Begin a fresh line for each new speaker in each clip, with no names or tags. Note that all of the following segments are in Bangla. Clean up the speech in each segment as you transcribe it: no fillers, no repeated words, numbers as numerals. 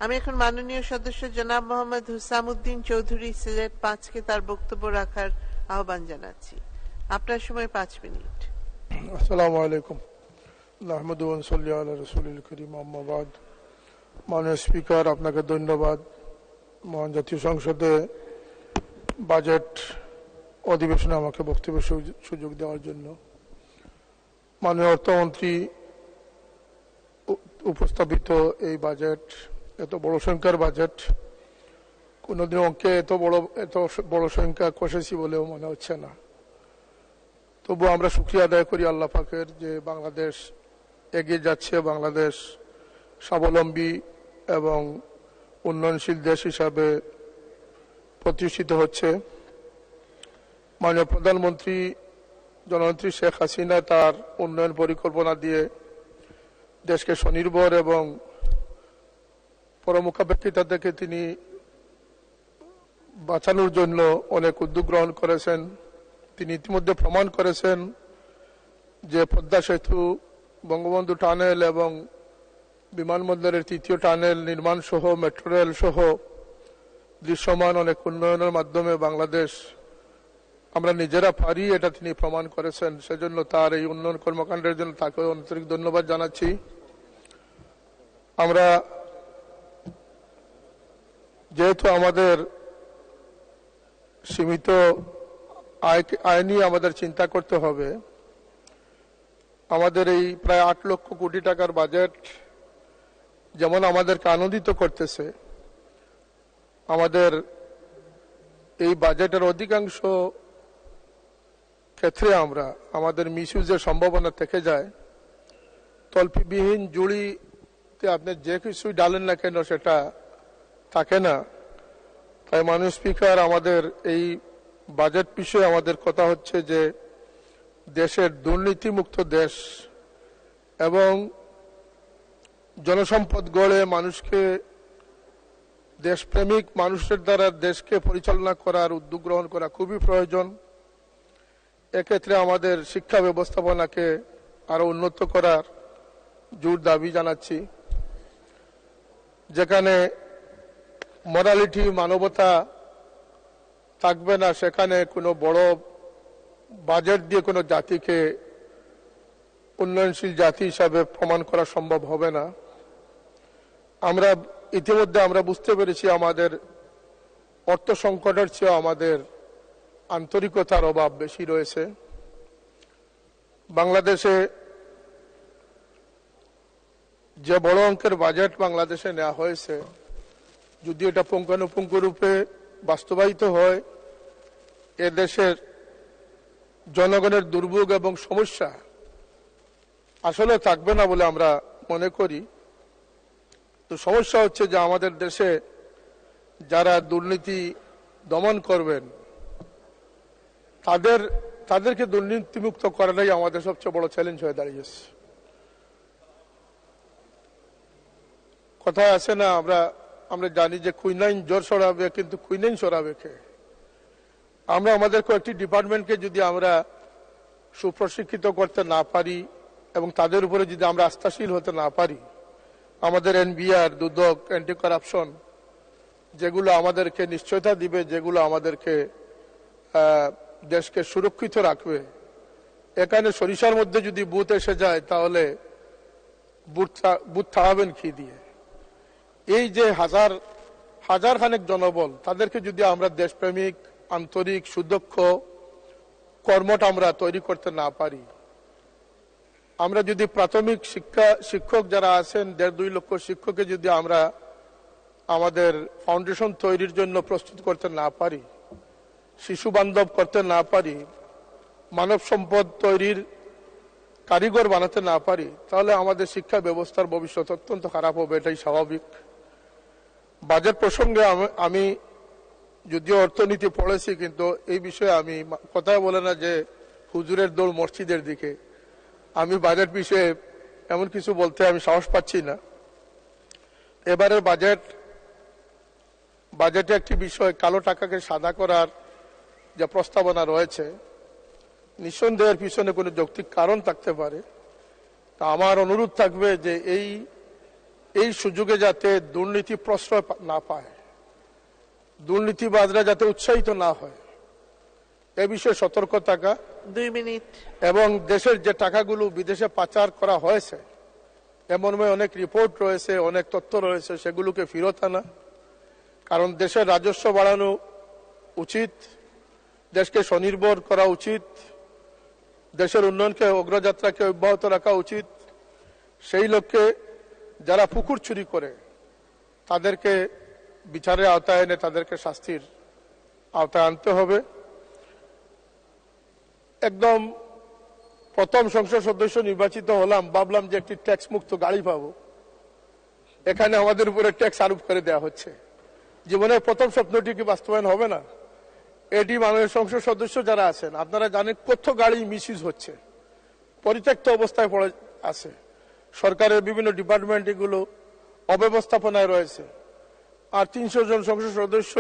আমি এখন মাননীয় সদস্য জনাব মোহাম্মদ হুসামউদ্দিন চৌধুরী সিলেট 5 কে তার বক্তব্য রাখার আহ্বান জানাচ্ছি। আপনার সময় 5 মিনিট।
আসসালামু আলাইকুম। নাহমাদু ওয়া নসাল্লি আলা রাসূলিল কারীম, আম্মা বাদ। মাননীয় স্পিকার, আপনাকে ধন্যবাদ মহান জাতীয় সংসদে বাজেট অধিবেশনে আমাকে বক্তব্যের সুযোগ দেওয়ার জন্য। মাননীয় অর্থমন্ত্রী উপস্থাপিত এই বাজেট এত বড় সংখ্যার বাজেট, কোনোদিন অঙ্কে এত বড় সংখ্যা কষেছি বলেও মনে হচ্ছে না। তবু আমরা শুকরিয়া আদায় করি আল্লাহ পাকের যে বাংলাদেশ এগিয়ে যাচ্ছে, বাংলাদেশ স্বাবলম্বী এবং উন্নয়নশীল দেশ হিসাবে প্রতিষ্ঠিত হচ্ছে। মাননীয় প্রধানমন্ত্রী জননেত্রী শেখ হাসিনা তার উন্নয়ন পরিকল্পনা দিয়ে দেশকে স্বনির্ভর এবং পরমুখাপেক্ষিতা থেকে তিনি বাঁচানোর জন্য অনেক উদ্যোগ গ্রহণ করেছেন। তিনি ইতিমধ্যে প্রমাণ করেছেন যে পদ্মা সেতু, বঙ্গবন্ধু টানেল এবং বিমানবন্দরের 3য় টানেল নির্মাণ সহ মেট্রো রেল সহ দৃশ্যমান অনেক উন্নয়নের মাধ্যমে বাংলাদেশ আমরা নিজেরা পারি, এটা তিনি প্রমাণ করেছেন। সেজন্য তার এই উন্নয়ন কর্মকাণ্ডের জন্য তাকে আন্তরিক ধন্যবাদ জানাচ্ছি। আমরা যেহেতু আমাদের সীমিত আয় নিয়ে আমাদের চিন্তা করতে হবে, আমাদের এই প্রায় 8 লক্ষ কোটি টাকার বাজেট যেমন আমাদেরকে আনন্দিত করতেছে, আমাদের এই বাজেটের অধিকাংশ ক্ষেত্রে আমাদের মিসইউজের সম্ভাবনা থেকে যায়। তল্পিবিহীন জুড়িতে আপনি যে কিছুই ডালেন না কেন সেটা থাকে না। তাই মাননীয় স্পিকার, আমাদের এই বাজেট বিষয়ে আমাদের কথা হচ্ছে যে দেশের দুর্নীতিমুক্ত দেশ এবং জনসম্পদ গড়ে মানুষকে, দেশপ্রেমিক মানুষের দ্বারা দেশকে পরিচালনা করার উদ্যোগ গ্রহণ করা খুবই প্রয়োজন। এক্ষেত্রে আমাদের শিক্ষা ব্যবস্থাপনাকে আরো উন্নত করার জোর দাবি জানাচ্ছি। যেখানে মোরালিটি, মানবতা থাকবে না, সেখানে কোনো বড় বাজেট দিয়ে কোনো জাতিকে উন্নয়নশীল জাতি হিসাবে প্রমাণ করা সম্ভব হবে না। ইতিমধ্যে আমরা বুঝতে পেরেছি আমাদের অর্থ সংকটের চেয়ে আমাদের আন্তরিকতার অভাব বেশি রয়েছে। বাংলাদেশে যে বড় অঙ্কের বাজেট বাংলাদেশে নেওয়া হয়েছে, যদি এটা পুঙ্খানুপুঙ্খ রূপে বাস্তবায়িত হয়, এ দেশের জনগণের দুর্ভোগ এবং সমস্যা আসলে থাকবে না বলে আমরা মনে করি। তো সমস্যা হচ্ছে যে আমাদের দেশে যারা দুর্নীতি দমন করবেন তাদেরকে দুর্নীতিমুক্ত করাটাই আমাদের সবচেয়ে বড় চ্যালেঞ্জ হয়ে দাঁড়িয়েছে। কথায় আছে না, আমরা জানি যে কুইনাইন জ্বর সরাবে, কিন্তু কুইনাইন সরাবে কে? আমরা আমাদের কয়েকটি ডিপার্টমেন্টকে যদি আমরা সুপ্রশিক্ষিত করতে না পারি এবং তাদের উপরে যদি আমরা আস্থাশীল হতে না পারি, আমাদের এনবিআর, দুদক, অ্যান্টি কারাপশন, যেগুলো আমাদেরকে নিশ্চয়তা দিবে, যেগুলো আমাদেরকে দেশকে সুরক্ষিত রাখবে, এখানে সরিষার মধ্যে যদি বুথ এসে যায় তাহলে বুথ থামাবেন কি দিয়ে? এই যে হাজার খানেক জনবল, তাদেরকে যদি আমরা দেশপ্রেমিক, আন্তরিক, সুদক্ষ কর্মঠ আমরা তৈরি করতে না পারি, আমরা যদি প্রাথমিক শিক্ষক যারা আছেন 1.5-2 লক্ষ শিক্ষককে যদি আমরা আমাদের ফাউন্ডেশন তৈরির জন্য প্রস্তুত করতে না পারি, শিশু বান্ধব করতে না পারি, মানব সম্পদ তৈরির কারিগর বানাতে না পারি, তাহলে আমাদের শিক্ষা ব্যবস্থার ভবিষ্যৎ অত্যন্ত খারাপ হবে, এটাই স্বাভাবিক। বাজেট প্রসঙ্গে আমি যদিও অর্থনীতি পড়েছি, কিন্তু এই বিষয়ে আমি কথা বলে না যে হুজুরের দৌড় মসজিদের দিকে। আমি বাজেট বিষয়ে এমন কিছু বলতে আমি সাহস পাচ্ছি না। এবারের বাজেটে একটি বিষয়, কালো টাকাকে সাদা করার যে প্রস্তাবনা রয়েছে, নিঃসন্দেহের পিছনে কোনো যৌক্তিক কারণ থাকতে পারে। তা আমার অনুরোধ থাকবে যে এই এই সুযোগে যাতে দুর্নীতি প্রশ্রয় না পায়, দুর্নীতিবাজরা যাতে উৎসাহিত না হয়, এ বিষয়ে সতর্ক থাকা।
2 মিনিট।
এবং দেশের যে টাকাগুলো বিদেশে পাচার করা হয়েছে, এমন অনেক রিপোর্ট রয়েছে, অনেক তথ্য রয়েছে, সেগুলোকে ফেরত আনা। কারণ দেশের রাজস্ব বাড়ানো উচিত, দেশকে স্বনির্ভর করা উচিত, দেশের উন্নয়নকে অগ্রযাত্রাকে অব্যাহত রাখা উচিত। সেই লক্ষ্যে যারা পুকুর চুরি করে তাদেরকে বিচারের আওতায় এনে তাদেরকে শাস্তির আওতায় আনতে হবে। একদম প্রথম সংসদ সদস্য নির্বাচিত হলাম, ভাবলাম যে একটি ট্যাক্স মুক্ত গাড়ি পাবো, এখানে আমাদের উপরে ট্যাক্স আরোপ করে দেওয়া হচ্ছে। জীবনের প্রথম স্বপ্নটি কি বাস্তবায়ন হবে না? এটি মাননীয় সংসদ সদস্য যারা আছেন আপনারা জানেন কত গাড়ি মিসইউজ হচ্ছে, পরিত্যক্ত অবস্থায় পড়ে আছে। সরকারের বিভিন্ন ডিপার্টমেন্ট এগুলো অব্যবস্থাপনায় রয়েছে। আর 300 জন সংসদ সদস্য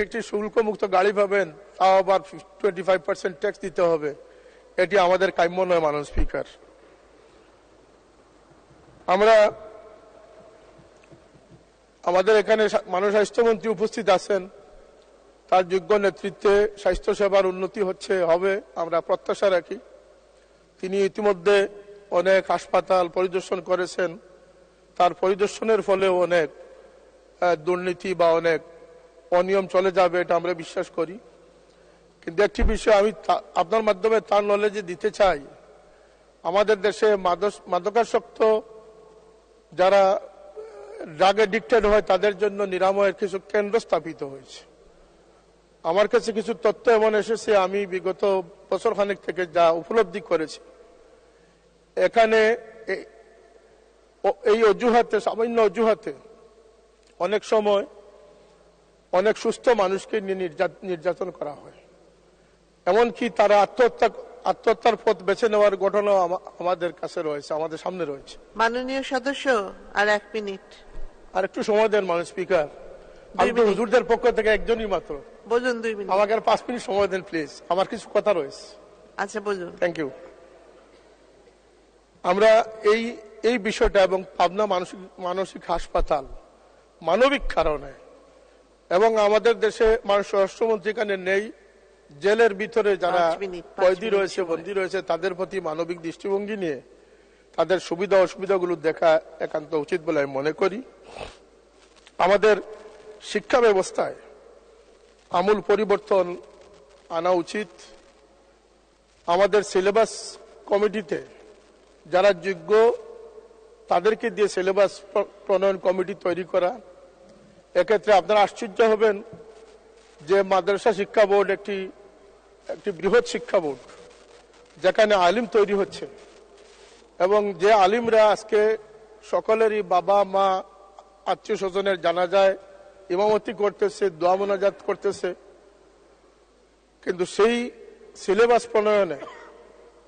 একটি শুল্কমুক্ত গাড়ি পাবেন, তাও আবার 25% ট্যাক্স দিতে হবে। এটি আমাদের কাম্য নয় মাননীয় স্পিকার। আমাদের এখানে মাননীয় স্বাস্থ্যমন্ত্রী উপস্থিত আছেন, তার যোগ্য নেতৃত্বে স্বাস্থ্য সেবার উন্নতি হবে আমরা প্রত্যাশা রাখি। তিনি ইতিমধ্যে অনেক হাসপাতাল পরিদর্শন করেছেন, তার পরিদর্শনের ফলে অনেক দুর্নীতি বা অনেক অনিয়ম চলে যাবে, এটা আমরা বিশ্বাস করি। কিন্তু একটি বিষয় আমি আপনার মাধ্যমে তার নলেজে দিতে চাই, আমাদের দেশে মাদকাসক্ত যারা ড্রাগ এডিক্টেড হয় তাদের জন্য নিরাময়ের কিছু কেন্দ্র স্থাপিত হয়েছে। আমার কাছে কিছু তথ্য এমন এসেছে, আমি বিগত বছরখানেক থেকে যা উপলব্ধি করেছি, এখানে এই অজুহাতে, সামান্য অজুহাতে অনেক সময় অনেক সুস্থ মানুষকে নির্যাতন করা হয়, এমনকি তারা আত্মহত্যার পথ বেছে নেওয়ার ঘটনা আমাদের কাছে রয়েছে, আমাদের সামনে রয়েছে।
মাননীয় সদস্য আর 1 মিনিট।
আর একটু সময় দেন মাননীয় স্পিকার, আমি হুজুরদের পক্ষ থেকে একজনই মাত্র,
বলুন 2 মিনিট।
আমাকে আর 5 মিনিট সময় দেন প্লিজ, আমার কিছু কথা রয়েছে।
আচ্ছা বলুন।
Thank you. আমরা এই বিষয়টা এবং পাবনা মানসিক হাসপাতাল মানবিক কারণে, এবং আমাদের দেশে মাননীয় স্বরাষ্ট্রমন্ত্রী এখানে নেই, জেলের ভিতরে যারা কয়েদি রয়েছে, বন্দী রয়েছে, তাদের প্রতি মানবিক দৃষ্টিভঙ্গি নিয়ে তাদের সুবিধা অসুবিধাগুলো দেখা একান্ত উচিত বলে আমি মনে করি। আমাদের শিক্ষা ব্যবস্থায় আমূল পরিবর্তন আনা উচিত। আমাদের সিলেবাস কমিটিতে যারা যোগ্য তাদেরকে দিয়ে সিলেবাস প্রণয়ন কমিটি তৈরি করা। এক্ষেত্রে আপনারা আশ্চর্য হবেন যে মাদ্রাসা শিক্ষা বোর্ড একটি বৃহৎ শিক্ষা বোর্ড, যেখানে আলিম তৈরি হচ্ছে, এবং যে আলিমরা আজকে সকলেরই বাবা মা আত্মীয় স্বজনের জানাজায় ইমামতি করতেছে, দোয়া মোনাজাত করতেছে, কিন্তু সেই সিলেবাস প্রণয়নে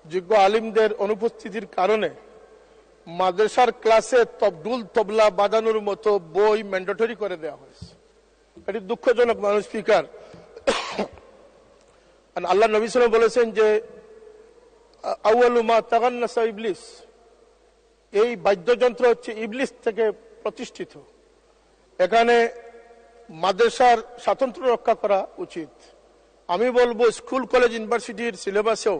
যোগ্য আলিমদের অনুপস্থিতির কারণে মাদ্রাসার ক্লাসে তবদুল তবলা বাজানোর মতো বই ম্যান্ডেটরি করে দেওয়া হয়েছে। এটি দুঃখজনক মাননীয় স্পিকার। আল্লাহ নবী সাল্লাল্লাহু আলাইহি ওয়াসাল্লাম বলেছেন যে আউয়ালু মা তাগান্নাসা ইবলিস, এই বাদ্যযন্ত্র হচ্ছে ইবলিস থেকে প্রতিষ্ঠিত। এখানে মাদ্রাসার স্বাতন্ত্র্য রক্ষা করা উচিত। আমি বলবো স্কুল কলেজ ইউনিভার্সিটির সিলেবাসেও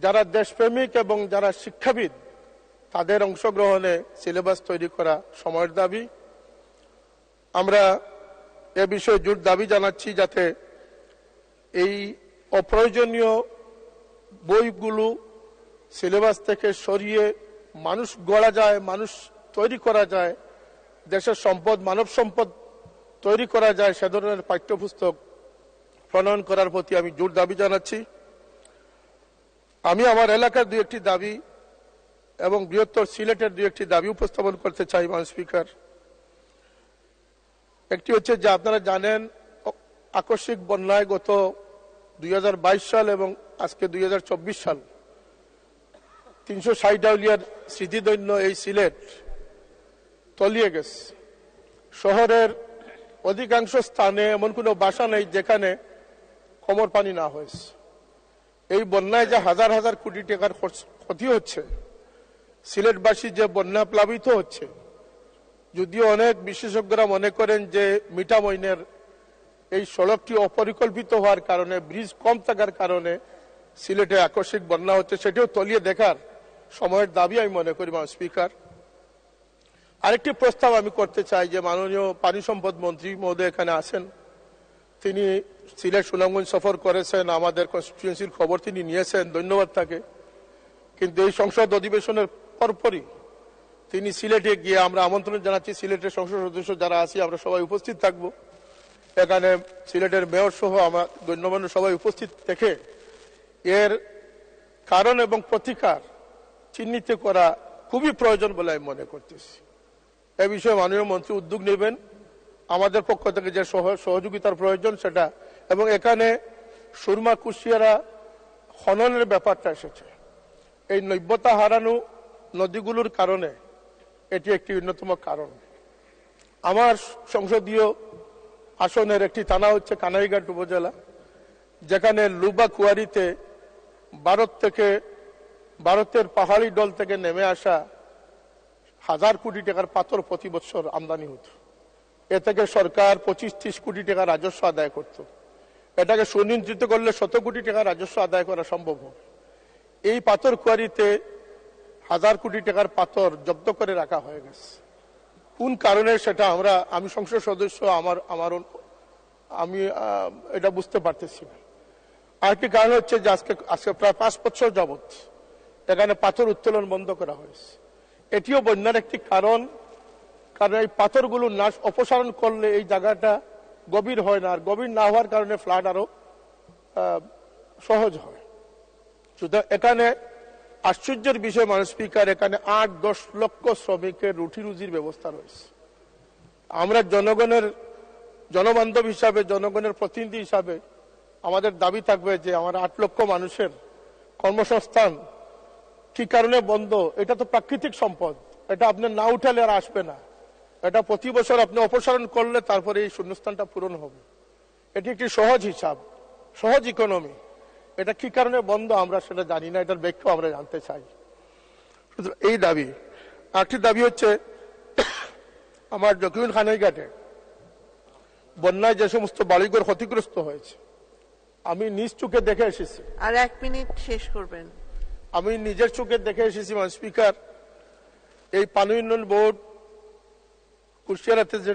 যারা দেশপ্রেমিক এবং যারা শিক্ষাবিদ তাদের অংশগ্রহণে সিলেবাস তৈরি করা সময়ের দাবি। আমরা এ বিষয়ে জোর দাবি জানাচ্ছি যাতে এই অপ্রয়োজনীয় বইগুলো সিলেবাস থেকে সরিয়ে মানুষ গড়া যায়, মানুষ তৈরি করা যায়, দেশের সম্পদ মানব সম্পদ তৈরি করা যায়, সে ধরনের পাঠ্যপুস্তক প্রণয়ন করার প্রতি আমি জোর দাবি জানাচ্ছি। আমি আমার এলাকার 2-1টি দাবি এবং বৃহত্তর সিলেটের 2-1টি দাবি উপস্থাপন করতে চাই মাননীয় স্পিকার। একটি হচ্ছে যে আপনারা জানেন আকস্মিক বন্যায় গত 2022 সাল এবং আজকে 2024 সাল 360 আউলিয়ার স্মৃতিধন্য এই সিলেট তলিয়ে গেছে। শহরের অধিকাংশ স্থানে এমন কোনো বাসা নেই যেখানে কোমর পানি না হয়েছে। এই বন্যায় যে হাজার হাজার কোটি টাকার ক্ষতি হচ্ছে, সিলেটবাসী যে বন্যা প্লাবিত হচ্ছে, যদিও অনেক বিশেষজ্ঞরা মনে করেন যে মিঠামইনের এই সড়কটি অপরিকল্পিত হওয়ার কারণে, ব্রিজ কম থাকার কারণে সিলেটে আকস্মিক বন্যা হচ্ছে, সেটিও তলিয়ে দেখার সময়ের দাবি আমি মনে করি। মাননীয় স্পিকার, আরেকটি প্রস্তাব আমি করতে চাই যে মাননীয় পানি সম্পদ মন্ত্রী মহোদয় এখানে আছেন, তিনি সিলেট সুনামগঞ্জ সফর করেছেন, আমাদের কনস্টিটিউয়েন্সির খবর তিনি নিয়েছেন, ধন্যবাদ তাকে। কিন্তু এই সংসদ অধিবেশনের পরপরই তিনি সিলেটে গিয়ে, আমরা আমন্ত্রণ জানাচ্ছি সিলেটের সংসদ সদস্য যারা আছি আমরা সবাই উপস্থিত থাকব, এখানে সিলেটের মেয়র সহ আমার গণ্যমান্য সবাই উপস্থিত থেকে এর কারণ এবং প্রতিকার চিহ্নিত করা খুবই প্রয়োজন বলে আমি মনে করতেছি। এ বিষয়ে মাননীয় মন্ত্রী উদ্যোগ নেবেন, আমাদের পক্ষ থেকে যে সহযোগিতার প্রয়োজন সেটা, এবং এখানে সুরমা কুশিয়ারা খননের ব্যাপারটা এসেছে, এই নৈবতা হারানো নদীগুলোর কারণে এটি একটি অন্যতম কারণ। আমার সংসদীয় আসনের একটি থানা হচ্ছে কানাইঘাট উপজেলা, যেখানে লুবা কুয়ারিতে ভারতের পাহাড়ি ডল থেকে নেমে আসা 1000 কোটি টাকার পাথর প্রতি বছর আমদানি হতো। এ থেকে সরকার 25-30 কোটি টাকা রাজস্ব আদায় করত। এটাকে সুনিয়ন্ত্রিত করলে 100 কোটি টাকা রাজস্ব আদায় করা সম্ভব হবে। এই পাথর কুয়ারিতে 1000 কোটি টাকার পাথর জব্দ করে রাখা হয়ে গেছে। কোন কারণে সেটা আমি সংসদ সদস্য, আমি এটা বুঝতে পারতেছি না। আরেকটি কারণ হচ্ছে যে আজকে প্রায় 5 বছর যাবৎ এখানে পাথর উত্তোলন বন্ধ করা হয়েছে। এটিও বন্যার একটি কারণ, কারণ এই পাথরগুলো অপসারণ করলে এই জায়গাটা গভীর হয় না, আর গভীর না হওয়ার কারণে ফ্লাড আরো সহজ হয়। সুতরাং এখানে আশ্চর্যের বিষয় মাননীয় স্পিকার, এখানে 8-10 লক্ষ শ্রমিকের রুটি রুজির ব্যবস্থা রয়েছে। আমরা জনবান্ধব হিসাবে, জনগণের প্রতিনিধি হিসাবে আমাদের দাবি থাকবে যে আমার 8 লক্ষ মানুষের কর্মসংস্থান কি কারণে বন্ধ? এটা তো প্রাকৃতিক সম্পদ, এটা আপনি না উঠালে আর আসবে না। এটা প্রতি বছর আপনি অপসারণ করলে তারপরে এই শূন্যস্থানটা পূরণ হবে। এটি একটি সহজ হিসাব, সহজ ইকোনমি। এটা কি কারণে বন্ধ আমরা সেটা জানি না, এটার ব্যাখ্যা আমরা জানতে চাই। এই দাবি। আরেকটি দাবি হচ্ছে, আমার জকিউল খানাইঘাটে বন্যায় যে সমস্ত বাড়িঘর ক্ষতিগ্রস্ত হয়েছে, আমি নিজ চোখে দেখে এসেছি।
আর 1 মিনিট শেষ করবেন।
আমি নিজের চোখে দেখে এসেছি মাননীয় স্পিকার, এই পানি উন্নয়ন বোর্ড কুশিয়ারাতে যে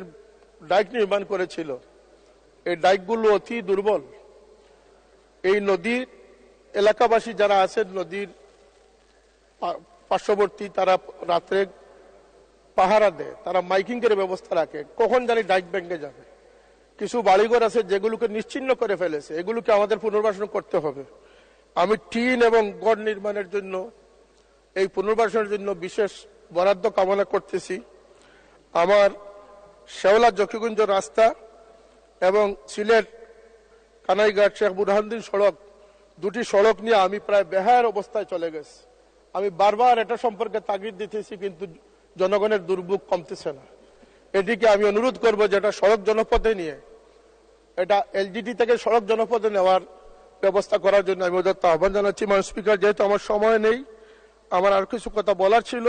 ডাইক নির্মাণ করেছিল, এই ডাইকগুলো অতি দুর্বল। এই নদীর এলাকাবাসী যারা আছেন নদীর পার্শ্ববর্তী, তারা রাত্রে পাহারা দেয়, তারা মাইকিং এর ব্যবস্থা রাখে, কখন জানি ডাইক ভেঙে যাবে। কিছু বাড়িঘর আছে যেগুলোকে নিশ্চিহ্ন করে ফেলেছে, এগুলোকে আমাদের পুনর্বাসন করতে হবে। আমি টিন এবং গড় নির্মাণের জন্য, এই পুনর্বাসনের জন্য বিশেষ বরাদ্দ কামনা করতেছি। আমার শেওলা জকিগঞ্জ রাস্তা এবং সিলেট কানাইঘাট শেখ বুরহানুদ্দিন সড়ক, দুটি সড়ক নিয়ে আমি প্রায় বেহায়ার অবস্থায় চলে গেছি। আমি বারবার এটা সম্পর্কে তাগিদ দিতেছি, কিন্তু জনগণের দুর্ভোগ কমতেছে না। এটিকে আমি অনুরোধ করব যে এটা সড়ক জনপথে নিয়ে, এটা এলজিডি থেকে সড়ক জনপথে নেওয়ার ব্যবস্থা করার জন্য আমি ওদের আহ্বান জানাচ্ছি। মাননীয় স্পিকার, যেহেতু আমার সময় নেই, আমার আর কিছু কথা বলার ছিল,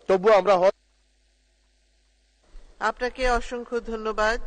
তবুও আমরা
আপনাকে অসংখ্য ধন্যবাদ।